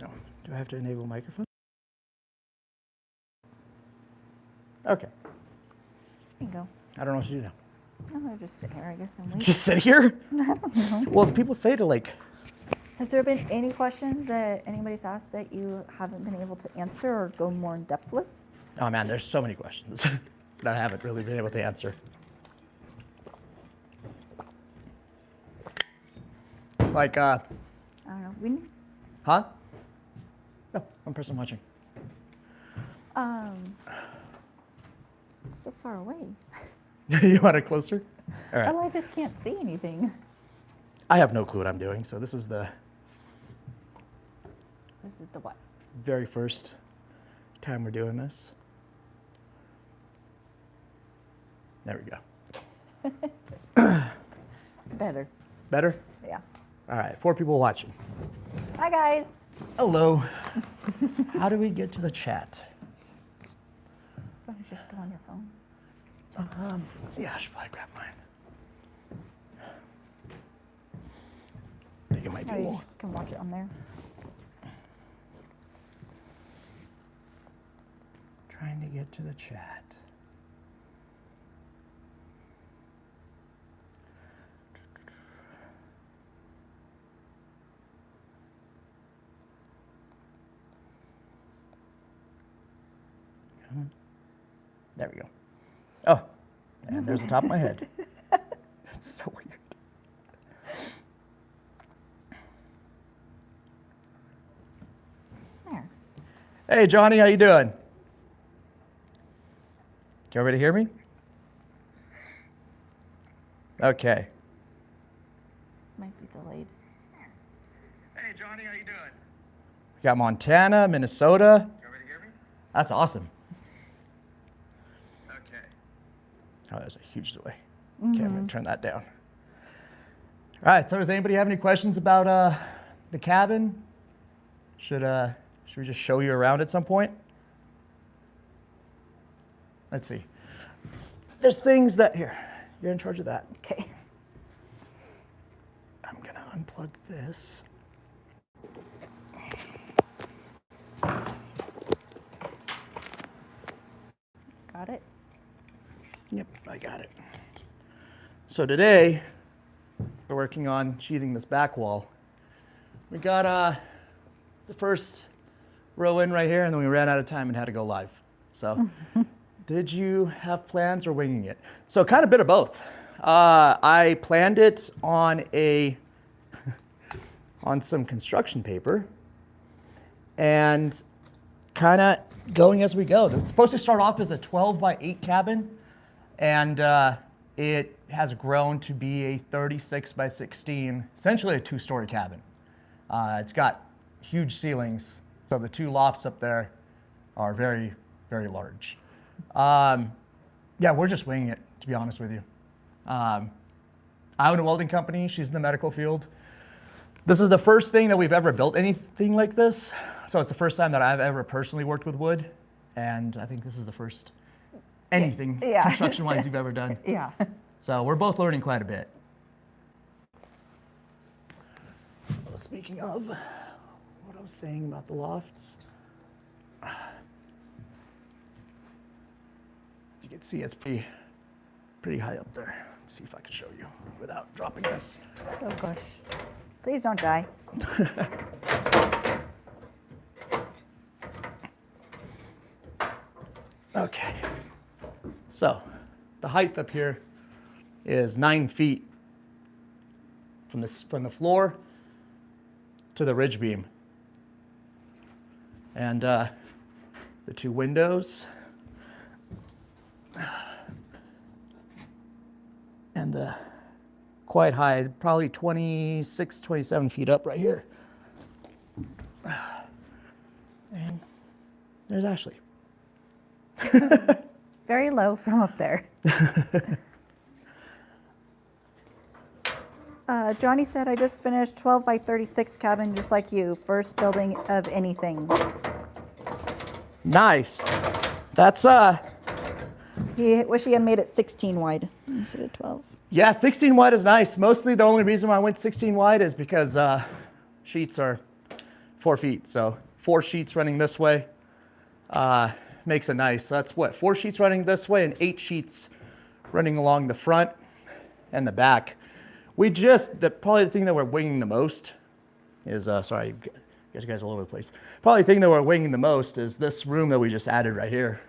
No. Do I have to enable microphone? Okay. There you go. I don't know what to do now. Oh, just sit here, I guess, and wait. Just sit here? I don't know. Well, people say to like... Has there been any questions that anybody's asked that you haven't been able to answer or go more in depth with? Oh man, there's so many questions that I haven't really been able to answer. Like, I don't know. huh? No, one person watching. It's so far away. You want it closer? All right. Oh, I just can't see anything. I have no clue what I'm doing, so this is the what? very first time we're doing this. There we go. Better. Better? Yeah. All right, 4 people watching. Hi, guys. Hello. How do we get to the chat? Why don't you just go on your phone? Yeah, I should probably grab mine. I think it might be Or a you little. just can watch it on there. Trying to get to the chat. There we go. Oh, and there's the top of my head. That's so weird. There. Hey, Johnny, how you doing? Can everybody hear me? Okay. Might be delayed. Hey, Johnny, how you doing? We got Montana, Minnesota. Can everybody hear me? That's awesome. Okay. Oh, there's a huge delay. Okay, I'm going to turn that down. All right, so does anybody have any questions about the cabin? Should we just show you around at some point? Let's see. There's things that, here, you're in charge of that. Okay. I'm going to unplug this. Got it? Yep, I got it. So today, we're working on sheathing this back wall. We got the first row in right here, and then we ran out of time and had to go live. So, did you have plans or winging it? So, kind of a bit of both. I planned it on on some construction paper, and kind of going as we go. It was supposed to start off as a 12 by 8 cabin, and it has grown to be a 36 by 16, essentially a 2-story cabin. It's got huge ceilings, so the 2 lofts up there are very, very large. Yeah, we're just winging it, to be honest with you. I own a welding company. She's in the medical field. This is the first thing that we've ever built anything like this. So it's the first time that I've ever personally worked with wood. And I think this is the first anything construction-wise you've ever done. Yeah. So we're both learning quite a bit. Well, speaking of what I was saying about the lofts, you can see it's pretty high up there. Let's see if I can show you without dropping this. Oh gosh. Please don't die. Okay. So the height up here is 9 feet from the floor to the ridge beam. And the 2 windows and quite high, probably 26, 27 feet up right here. And there's Ashley. Very low from up there. Johnny said, I just finished 12 by 36 cabin just like you. First building of anything. Nice. That's He wish he had made it 16 wide instead of 12. yeah, 16 wide is nice. Mostly the only reason why I went 16 wide is because sheets are 4 feet. So 4 sheets running this way makes it nice. So that's what, 4 sheets running this way and 8 sheets running along the front and the back. Probably the thing that we're winging the most is, sorry, get you guys all over the place. Probably the thing that we're winging the most is this room that we just added right here.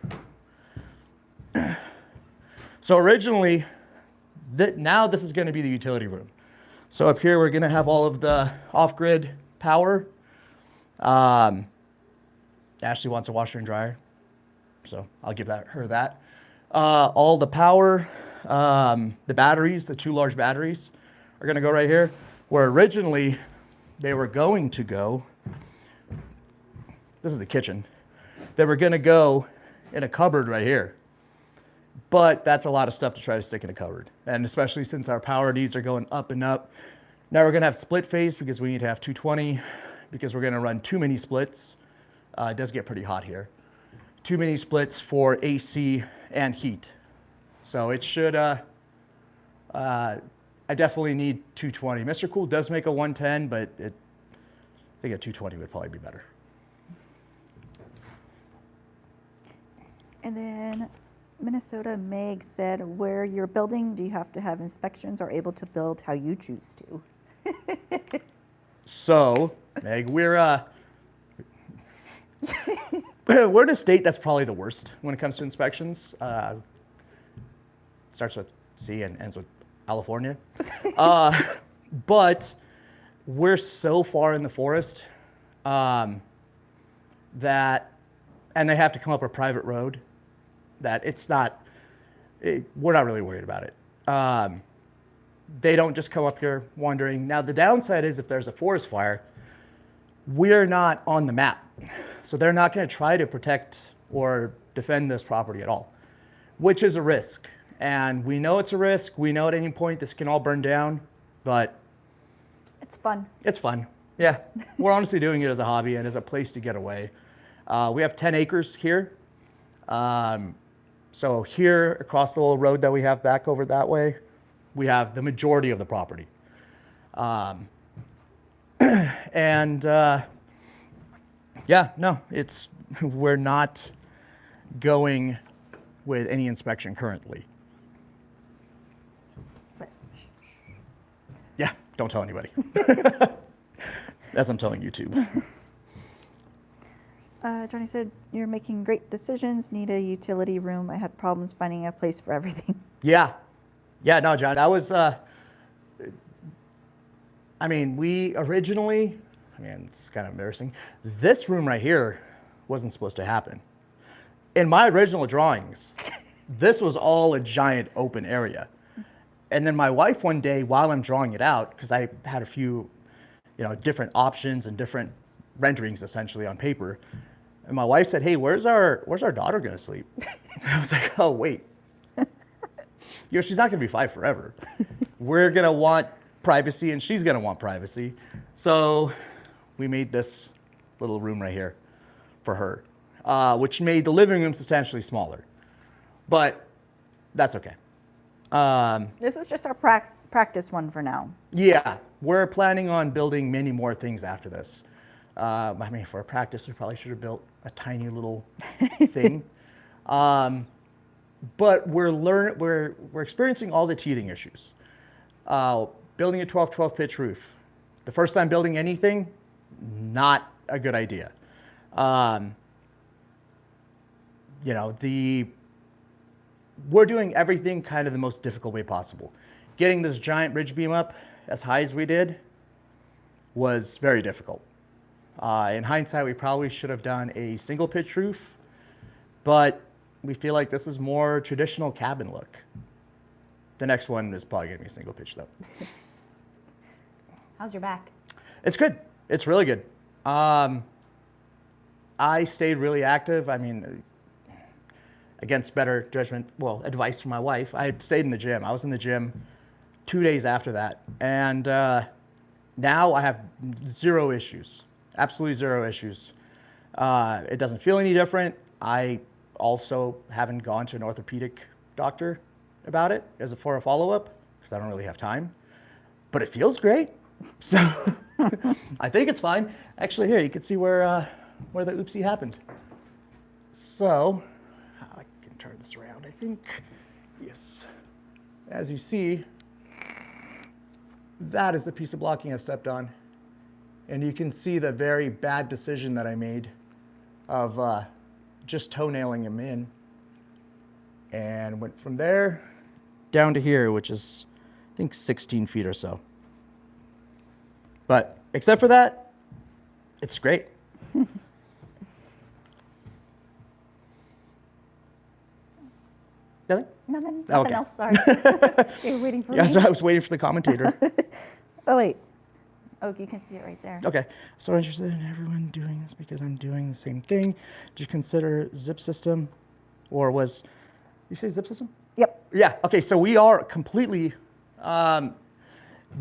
So originally, now this is going to be the utility room. So up here, we're going to have all of the off-grid power. Ashley wants a washer and dryer, so I'll give her that. All the power, the batteries, the 2 large batteries are going to go right here, where originally they were going to go. This is the kitchen. They were going to go in a cupboard right here. But that's a lot of stuff to try to stick in a cupboard. And especially since our power needs are going up and up. Now we're going to have split phase because we need to have 220 because we're going to run 2 mini splits. It does get pretty hot here. 2 mini splits for AC and heat. So it should, I definitely need 220. Mr. Cool does make a 110, but I think a 220 would probably be better. And then Minnesota Meg said, where you're building, do you have to have inspections or able to build how you choose to? So, Meg, we're in a state that's probably the worst when it comes to inspections. Starts with C and ends with California. But we're so far in the forest that, and they have to come up a private road, that we're not really worried about it. They don't just come up here wandering. Now, the downside is if there's a forest fire, we're not on the map. So they're not going to try to protect or defend this property at all, which is a risk. And we know it's a risk. We know at any point this can all burn down, but it's fun. It's fun. Yeah. We're honestly doing it as a hobby and as a place to get away. We have 10 acres here. So here across the little road that we have back over that way, we have the majority of the property. Yeah, no, we're not going with any inspection currently. Yeah, don't tell anybody. As I'm telling YouTube. Johnny said, you're making great decisions, need a utility room. I had problems finding a place for everything. Yeah. Yeah, no, John, that was, we originally, it's kind of embarrassing. This room right here wasn't supposed to happen. In my original drawings, this was all a giant open area. And then my wife one day, while I'm drawing it out, because I had a few, different options and different renderings essentially on paper. And my wife said, hey, where's our daughter gonna sleep? And I was like, oh, wait. She's not gonna be 5 forever. We're gonna want privacy and she's gonna want privacy. So we made this little room right here for her, which made the living room substantially smaller. But that's okay. This is just our practice one for now. Yeah, we're planning on building many more things after this. For practice, we probably should have built a tiny little thing. But we're experiencing all the teething issues. Building a 12-12 pitch roof. The first time building anything, not a good idea. We're doing everything kind of the most difficult way possible. Getting this giant ridge beam up as high as we did was very difficult. In hindsight, we probably should have done a single pitch roof, but we feel like this is more traditional cabin look. The next one is probably gonna be a single pitch though. How's your back? It's good. It's really good. I stayed really active. Against better judgment, advice from my wife, I stayed in the gym. I was in the gym 2 days after that. And now I have 0 issues, absolutely 0 issues. It doesn't feel any different. I also haven't gone to an orthopedic doctor about it for a follow-up because I don't really have time. But it feels great. So I think it's fine. Actually, here, you can see where the oopsie happened. So I can turn this around, I think. Yes. As you see, that is the piece of blocking I stepped on. And you can see the very bad decision that I made of just toenailing him in. And went from there down to here, which is, I think, 16 feet or so. But except for that, it's great. Nothing? Nothing Okay. else, sorry. You're waiting for me. Yeah, so I was waiting for the commentator. Oh, wait. Oh, you can see it right there. Okay. So interested in everyone doing this because I'm doing the same thing. Did you consider zip system? Or was, you say zip system? Yep. Yeah. Okay. So we are completely,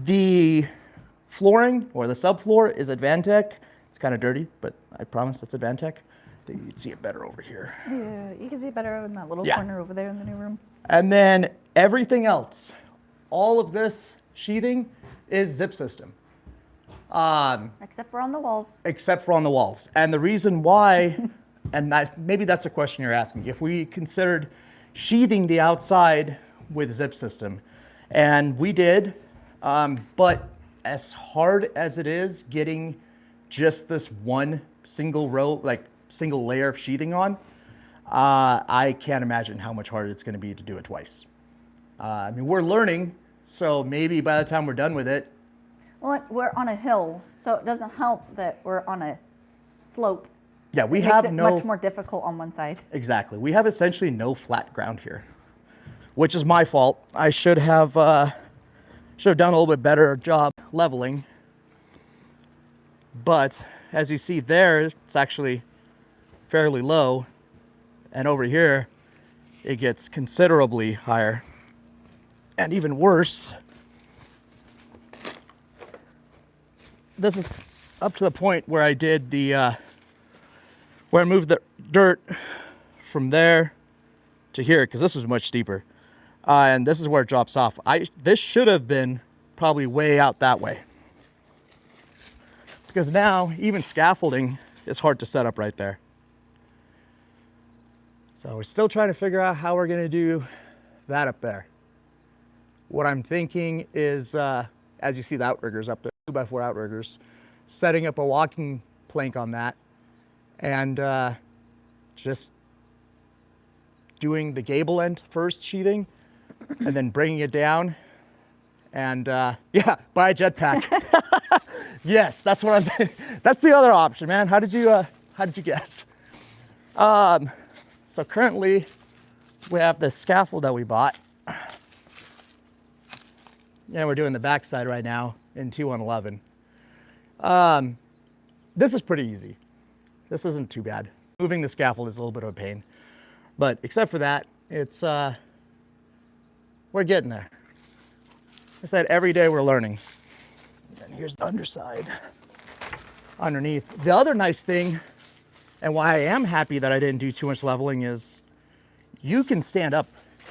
the flooring or the subfloor is Advantech. It's kind of dirty, but I promise it's Advantech. I think you'd see it better over here. Yeah, you can see it better in that little Yeah. corner over there in the new room. And then everything else, all of this sheathing is zip system. Except for on the walls. Except for on the walls. And the reason why, and maybe that's the question you're asking, if we considered sheathing the outside with zip system, and we did, but as hard as it is getting just this one single row, like single layer of sheathing on, I can't imagine how much harder it's going to be to do it twice. I mean, we're learning, so maybe by the time we're done with it. Well, we're on a hill, so it doesn't help that we're on a slope. Yeah, we It have makes it no. much more difficult on one side. Exactly. We have essentially no flat ground here, which is my fault. I should have done a little bit better job leveling. But as you see there, it's actually fairly low. And over here, it gets considerably higher. And even worse, this is up to the point where I did the, where I moved the dirt from there to here, because this was much steeper. And this is where it drops off. This should have been probably way out that way. Because now, even scaffolding is hard to set up right there. So we're still trying to figure out how we're gonna do that up there. What I'm thinking is, as you see the outriggers up there, 2x4 outriggers, setting up a walking plank on that and just doing the gable end first, sheathing, and then bringing it down and yeah, buy a jetpack. Yes, that's what I'm, that's the other option, man. How did you guess? So currently we have the scaffold that we bought. Yeah, we're doing the backside right now in 2111. This is pretty easy. This isn't too bad. Moving the scaffold is a little bit of a pain, but except for that, it's, we're getting there. I said every day we're learning. And here's the underside underneath. The other nice thing, and why I am happy that I didn't do too much leveling, is you can stand up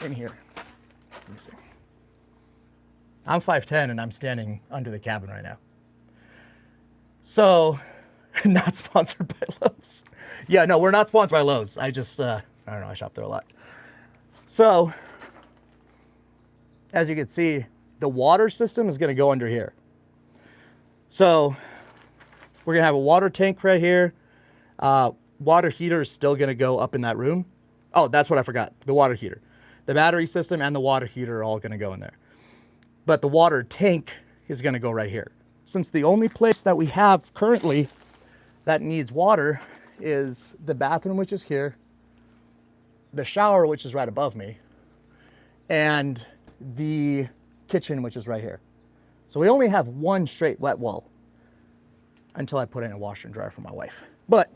in here. Let me see. I'm 5'10" and I'm standing under the cabin right now. So, not sponsored by Lowe's. Yeah, no, we're not sponsored by Lowe's. I just, I don't know, I shop there a lot. So, as you can see, the water system is gonna go under here. So, we're gonna have a water tank right here. Water heater is still gonna go up in that room. Oh, that's what I forgot, the water heater. The battery system and the water heater are all gonna go in there. But the water tank is gonna go right here. Since the only place that we have currently that needs water is the bathroom, which is here, the shower, which is right above me, and the kitchen, which is right here. So we only have one straight wet well until I put in a washer and dryer for my wife. But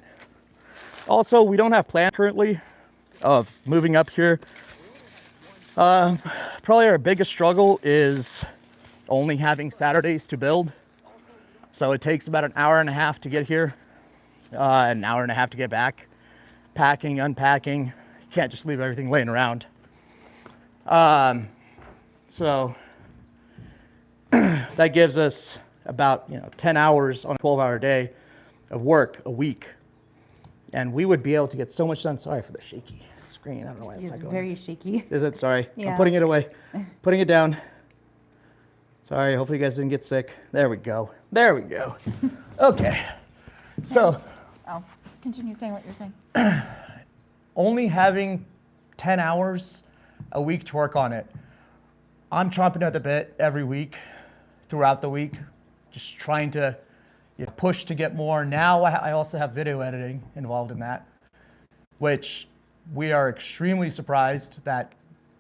also, we don't have plans currently of moving up here. Probably our biggest struggle is only having Saturdays to build. So it takes about an hour and a half to get here, an hour and a half to get back. Packing, unpacking, you can't just leave everything laying around. So that gives us about 10 hours on a 12-hour day of work a week, and we would be able to get so much done. Sorry for the shaky screen. I don't know why it's It's not going. very shaky. Is it? Sorry. Yeah. I'm putting it away. Putting it down. Sorry. Hopefully you guys didn't get sick. There we go. There we go. Okay. So Oh, continue saying what you're saying. only having 10 hours a week to work on it. I'm chomping at the bit every week, throughout the week, just trying to push to get more. Now I also have video editing involved in that, which we are extremely surprised that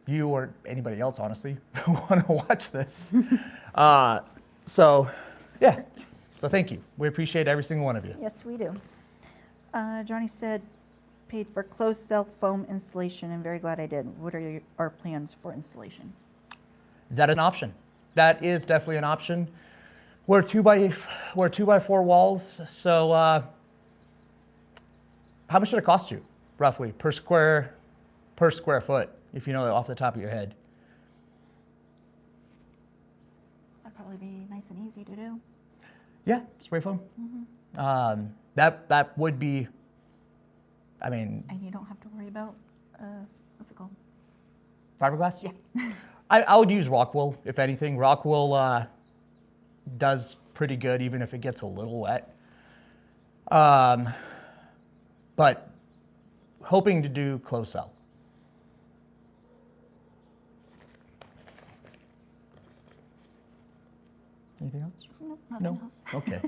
you or anybody else, honestly, want to watch this. So, yeah. So thank you. We appreciate every single one of you. Yes, we do. Johnny said, paid for closed cell foam installation, and very glad I did. What are our plans for installation? That is an option. That is definitely an option. We're 2x4 walls. So how much should it cost you, roughly, per square foot, if you know that off the top of your head? That'd probably be nice and easy to do. Yeah, spray foam. Mm-hmm. That would be, I mean. And you don't have to worry about, what's it called? Fiberglass? Yeah. I would use rock wool, if anything. Rock wool does pretty good, even if it gets a little wet. But hoping to do closed cell. Anything else? Nope, nothing else. Okay.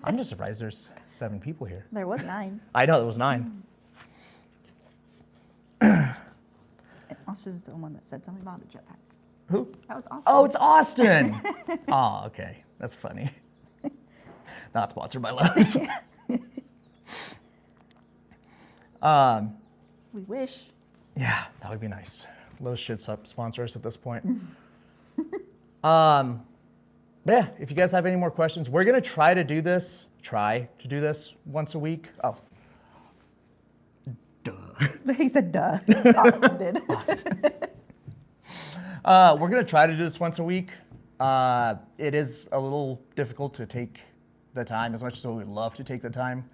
I'm just surprised there's 7 people here. There was 9. I know, there was 9. And Austin's the one that said something about a jetpack. Who? That was Austin. Oh, it's Austin. Oh, okay. That's funny. Not sponsored by Lowe's. We wish. Yeah, that would be nice. Lowe's should sponsor us at this point. But yeah, if you guys have any more questions, we're gonna try to do this once a week. Oh, duh. He said, duh. Austin did. We're gonna try to do this once a week. It is a little difficult to take the time, as much as we would love to take the time.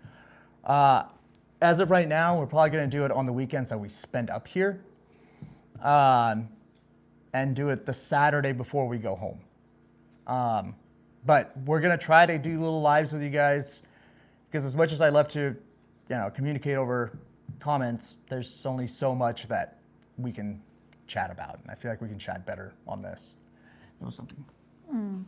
As of right now, we're probably gonna do it on the weekends that we spend up here, and do it the Saturday before we go home. But we're gonna try to do little lives with you guys, because as much as I love to, communicate over comments, there's only so much that we can chat about, and I feel like we can chat better on this. That was something. A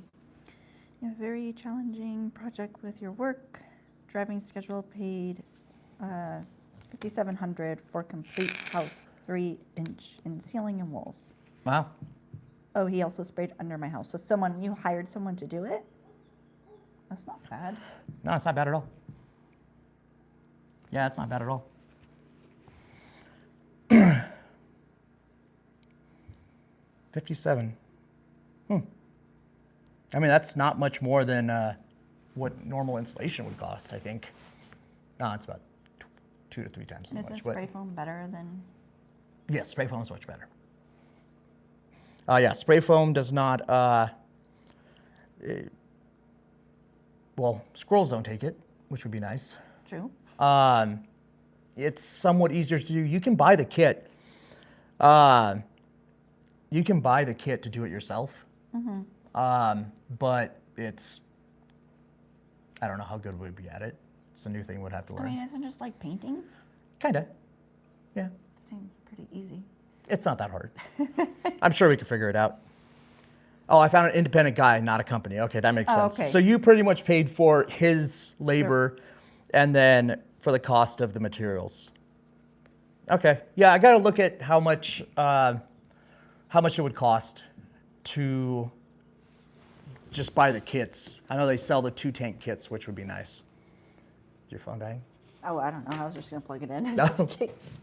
very challenging project with your work. Driving schedule paid $5,700 for complete house, 3-inch in ceiling and walls. Wow. Oh, he also sprayed under my house. So you hired someone to do it? That's not bad. No, it's not bad at all. Yeah, it's not bad at all. 57. I mean, that's not much more than what normal installation would cost, I think. No, it's about 2 to 3 times as much. Isn't spray foam better than? Yes, spray foam is much better. Yeah, spray foam does not, well, squirrels don't take it, which would be nice. True. It's somewhat easier to do. You can buy the kit. You can buy the kit to do it yourself. But it's, I don't know how good we'd be at it. It's a new thing we'd have to learn. I mean, isn't it just like painting? Kinda, yeah. It seems pretty easy. It's not that hard. I'm sure we can figure it out. Oh, I found an independent guy, not a company. Okay, that makes sense. Okay. So you pretty much paid for his labor and then for the cost of the materials. Okay, yeah, I gotta look at how much it would cost to just buy the kits. I know they sell the 2-tank kits, which would be nice. Is your phone dying? Oh, I don't know. I was just going to plug it in No. just in case.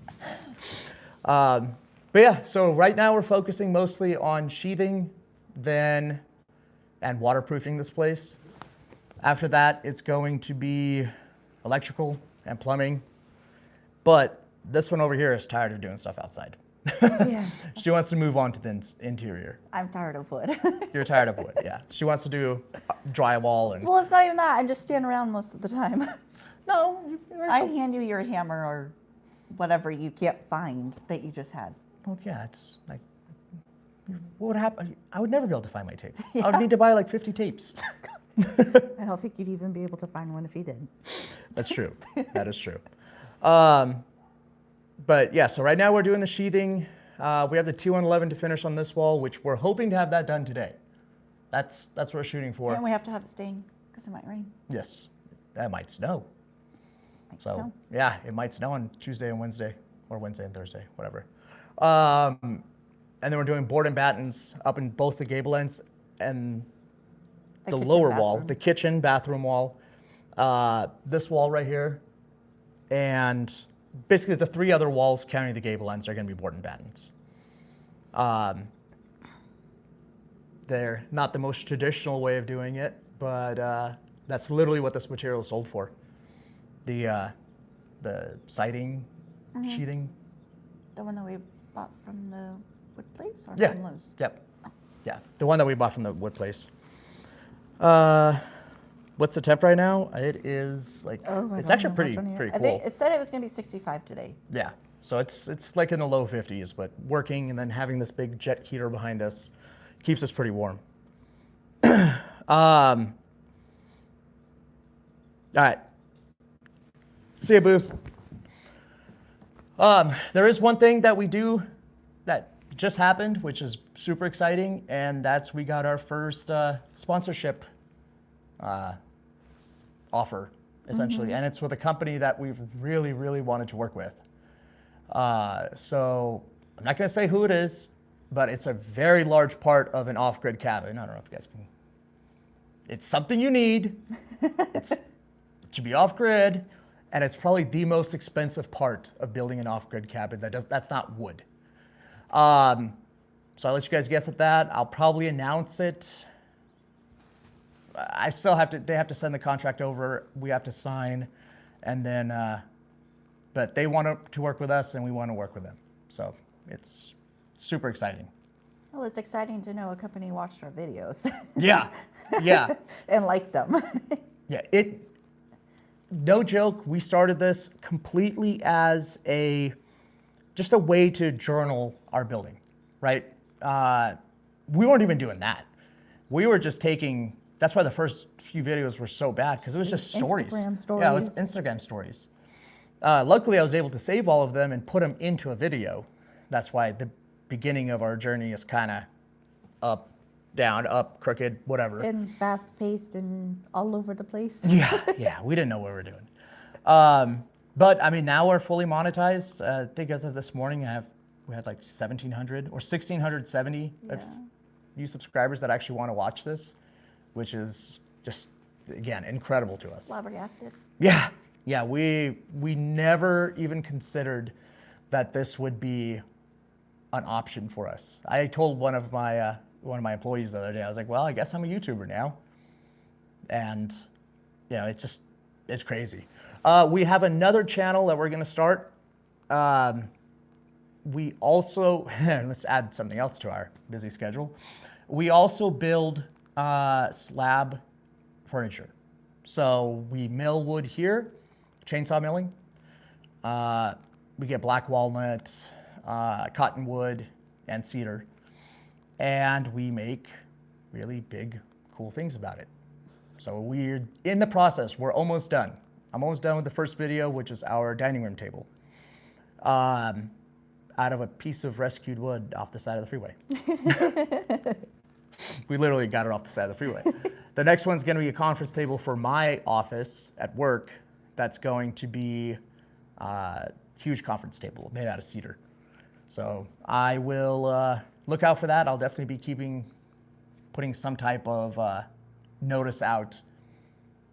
But yeah, so right now we're focusing mostly on sheathing and waterproofing this place. After that, it's going to be electrical and plumbing. But this one over here is tired of doing stuff outside. Yeah. She wants to move on to the interior. I'm tired of wood. You're tired of wood, yeah. She wants to do drywall and. Well, it's not even that. I just stand around most of the time. No, I hand you your hammer or whatever you can't find that you just had. well, yeah, it's like, what would happen? I would never be able to find my tape. I would need to buy like 50 tapes. I don't think you'd even be able to find one if you did. That's true. That is true. But yeah, so right now we're doing the sheathing. We have the T111 to finish on this wall, which we're hoping to have that done today. That's what we're shooting for. And we have to have it stained because it might rain. Yes, that might snow. Might So snow. yeah, it might snow on Tuesday and Wednesday, or Wednesday and Thursday, whatever. And then we're doing board and battens up in both the gable ends and the kitchen, lower wall, bathroom. the kitchen, bathroom wall, this wall right here, and basically the 3 other walls counting the gable ends are going to be board and battens. They're not the most traditional way of doing it, but that's literally what this material is sold for. The siding, sheathing. The one that we bought from the wood place or Yeah. from Lowe's? Yep. Yeah. The one that we bought from the wood place. What's the temp right now? It is like Oh, I it's don't actually know pretty what's on here. pretty I cool. think it said it was going to be 65 today. Yeah. So it's like in the low 50s, but working and then having this big jet heater behind us keeps us pretty warm. All right. See you, Booth. There is one thing that we do that just happened, which is super exciting, and that's we got our first sponsorship offer, essentially, and it's with a company that we've really, really wanted to work with. So I'm not going to say who it is, but it's a very large part of an off-grid cabin. I don't know if you guys can. It's something you need. It's to be off-grid, and it's probably the most expensive part of building an off-grid cabin. That's not wood. So I'll let you guys guess at that. I'll probably announce it. I still have to. They have to send the contract over. We have to sign, and then. But they want to work with us, and we want to work with them. So it's super exciting. Well, it's exciting to know a company watched our videos Yeah, yeah, and liked them. yeah. No joke. We started this completely as just a way to journal our building, right? We weren't even doing that. We were just taking. That's why the first few videos were so bad because it was just stories. Instagram Yeah, it was stories. Instagram stories. Luckily, I was able to save all of them and put them into a video. That's why the beginning of our journey is kind of up, down, up, crooked, whatever. And fast paced and all over the place. Yeah, we didn't know what we were doing. But I mean, now we're fully monetized. I think as of this morning, we had like 1,700 or 1,670 of new subscribers that actually want to watch this, which is just, again, incredible to us. Flabbergasted. Yeah, we never even considered that this would be an option for us. I told one of my employees the other day, I was like, well, I guess I'm a YouTuber now. And, you know, it's crazy. We have another channel that we're going to start. We also, let's add something else to our busy schedule. We also build slab furniture. So we mill wood here, chainsaw milling. We get black walnut, cottonwood, and cedar. And we make really big, cool things about it. So we're in the process. We're almost done. I'm almost done with the first video, which is our dining room table. Out of a piece of rescued wood off the side of the freeway. We literally got it off the side of the freeway. The next one's going to be a conference table for my office at work. That's going to be a huge conference table made out of cedar. So I will look out for that. I'll definitely be putting some type of notice out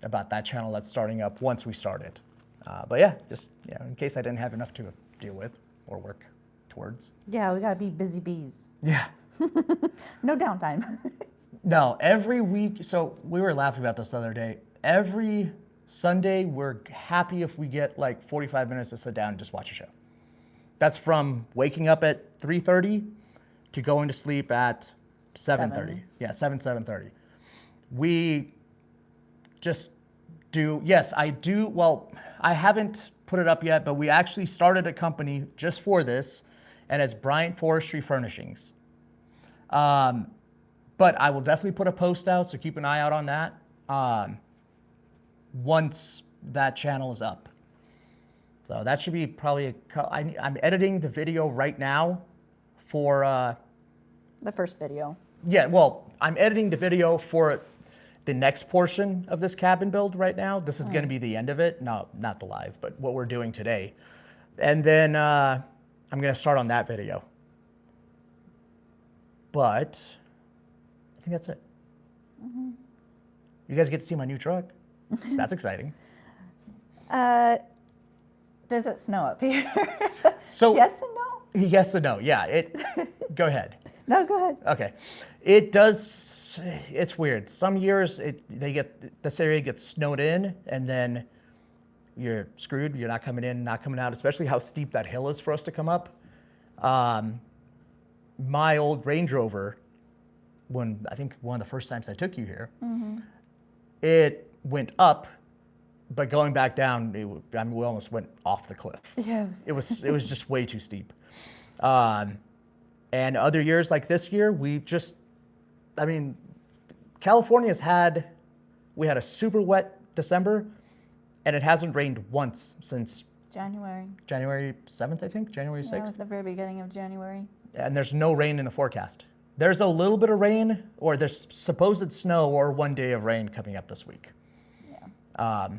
about that channel that's starting up once we start it. But yeah, just in case I didn't have enough to deal with or work towards. Yeah, we gotta be busy bees. Yeah. No downtime. No, every week, so we were laughing about this the other day. Every Sunday, we're happy if we get like 45 minutes to sit down and just watch a show. That's from waking up at 3:30 to going to sleep at 7:30. 7. Yeah, 7:30. We just do, yes, I do. Well, I haven't put it up yet, but we actually started a company just for this, and it's Bryant Forestry Furnishings. But I will definitely put a post out, so keep an eye out on that once that channel is up. So that should be probably I'm editing the video right now for The first video. yeah, well, I'm editing the video for the next portion of this cabin build right now. This is going to be the end of it. No, not the live, but what we're doing today. And then I'm going to start on that video. But I think that's it. You guys get to see my new truck. That's exciting. Does it snow up here? So Yes and no? yes and no. Yeah, go ahead. No, go ahead. Okay. It does, it's weird. Some years this area gets snowed in and then you're screwed. You're not coming in, not coming out, especially how steep that hill is for us to come up. My old Range Rover, I think one of the first times I took you here, it went up, but going back down, we almost went off the cliff. Yeah. It was just way too steep. And other years like this year, California's we had a super wet December, and it hasn't rained once since January. January 7th, I think, January 6th. Yeah, it was the very beginning of January. And there's no rain in the forecast. There's a little bit of rain, or there's supposed snow or 1 day of rain coming up this week. Yeah.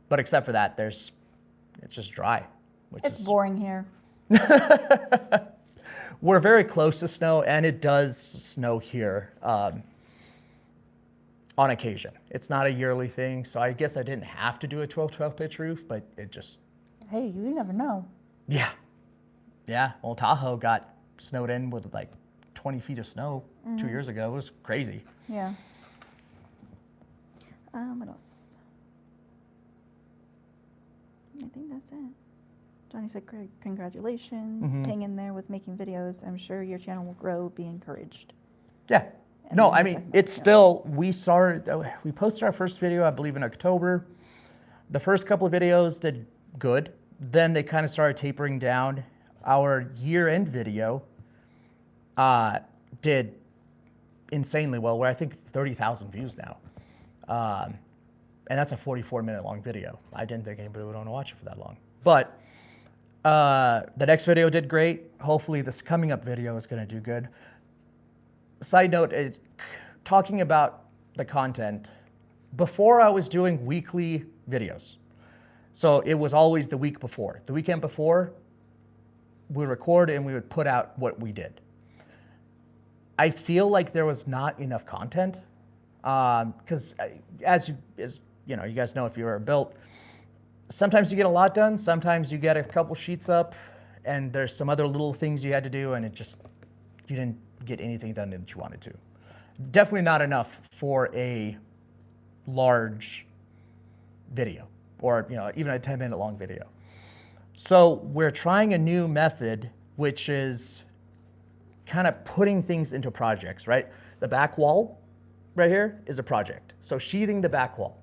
But except for that, it's just dry. It's boring here. We're very close to snow, and it does snow here on occasion. It's not a yearly thing, so I guess I didn't have to do a 12-12 pitch roof, but it just... Hey, you never know. Yeah. Yeah, well, Tahoe got snowed in with like 20 feet of snow 2 years ago. It was crazy. Yeah. What else? I think that's it. Johnny said, "Great, congratulations. Hang in there with making videos. I'm sure your channel will grow. Be encouraged." Yeah. And No, then I there's mean, a- it's still, we posted our first video, I believe, in October. The first couple of videos did good. Then they kind of started tapering down. Our year-end video did insanely well. We're, I think, 30,000 views now. And that's a 44-minute long video. I didn't think anybody would want to watch it for that long. But the next video did great. Hopefully this coming up video is going to do good. Side note, talking about the content, before I was doing weekly videos. So it was always the week before. The weekend before, we would record and we would put out what we did. I feel like there was not enough content because as you know, you guys know if you were built, sometimes you get a lot done, sometimes you get a couple sheets up, and there's some other little things you had to do, and you didn't get anything done that you wanted to. Definitely not enough for a large video, or even a 10-minute long video. So we're trying a new method, which is kind of putting things into projects, right? The back wall right here is a project. So sheathing the back wall.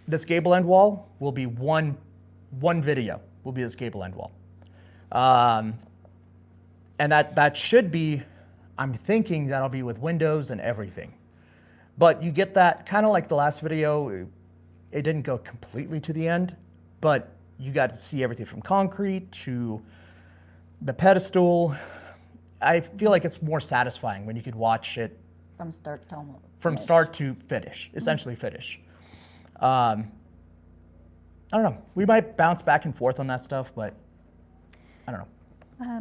This gable end wall will be one video, will be this gable end wall. And that should be, I'm thinking that'll be with windows and everything. But you get that, kind of like the last video, it didn't go completely to the end, but you got to see everything from concrete to the pedestal. I feel like it's more satisfying when you could watch it From start to from start to finish, essentially finish. I don't know. We might bounce back and forth on that stuff, but I don't know.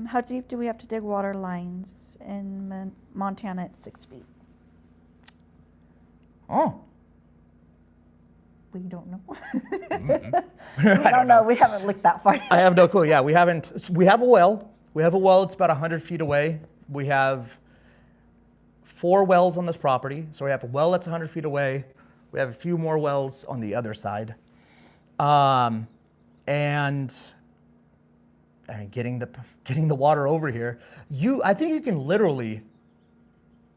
How deep do we have to dig water lines in Montana at 6 feet? Oh. We don't know. Mm-hmm. We don't know. We haven't looked that far. I have no clue. Yeah, we haven't. We have a well. We have a well. It's about 100 feet away. We have 4 wells on this property. So we have a well that's 100 feet away. We have a few more wells on the other side. And getting the water over here. I think you can literally,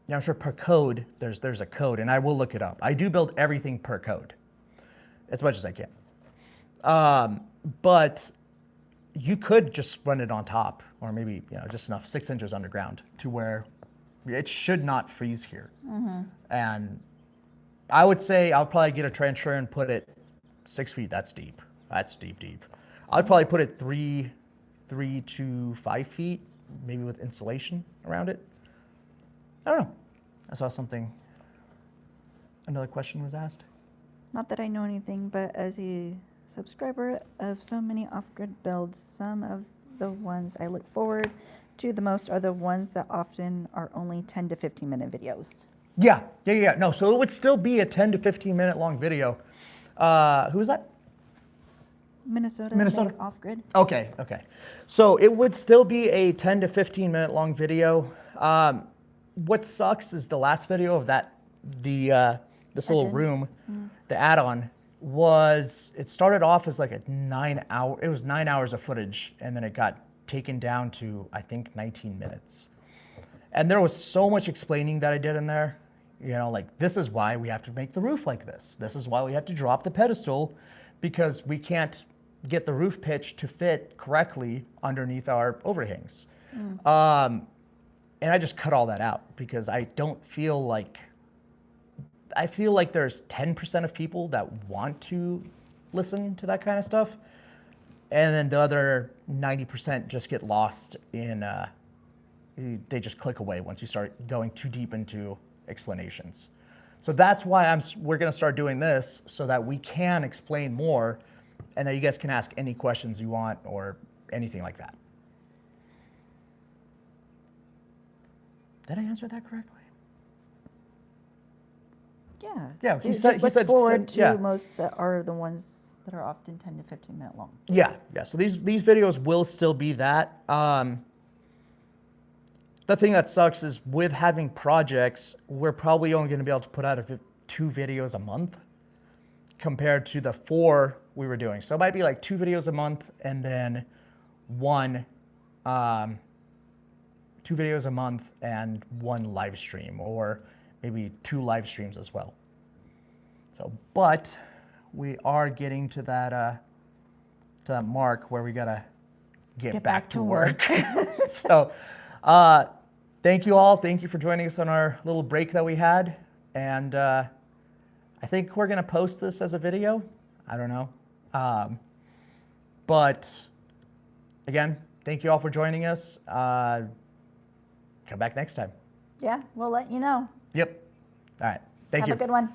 I'm sure per code, there's a code, and I will look it up. I do build everything per code, as much as I can. But you could just run it on top, or maybe just enough 6 inches underground to where it should not freeze here. And I would say I'll probably get a trencher and put it 6 feet. That's deep. That's deep. I'd probably put it 3 to 5 feet, maybe with insulation around it. I don't know. I saw another question was asked. Not that I know anything, but as a subscriber of so many off-grid builds, some of the ones I look forward to the most are the ones that often are only 10 to 15 minute videos. Yeah. No, so it would still be a 10 to 15 minute long video. Who was that? Minnesota. Off-grid. Okay. So it would still be a 10 to 15 minute long video. What sucks is the last video of this little room, the add-on, it started off as like it was 9 hours of footage, and then it got taken down to, I think, 19 minutes. And there was so much explaining that I did in there. Like, this is why we have to make the roof like this. This is why we have to drop the pedestal, because we can't get the roof pitch to fit correctly underneath our overhangs. And I just cut all that out because I feel like there's 10% of people that want to listen to that kind of stuff. And then the other 90% just get lost in, they just click away once you start going too deep into explanations. So that's why we're gonna start doing this, so that we can explain more and that you guys can ask any questions you want or anything like that. Did I answer that correctly? Yeah. He said forward to yeah. most are the ones that are often 10 to 15 minute long. Yeah. So these videos will still be that. The thing that sucks is with having projects, we're probably only going to be able to put out 2 videos a month compared to the 4 we were doing. So it might be like 2 videos a month and then 2 videos a month and 1 live stream, or maybe 2 live streams as well. So, but we are getting to that mark where we gotta get back to work. So, thank you all. Thank you for joining us on our little break that we had. And I think we're gonna post this as a video. I don't know. But again, thank you all for joining us. Come back next time. Yeah, we'll let you know. Yep. All right. Thank you. Have a good one.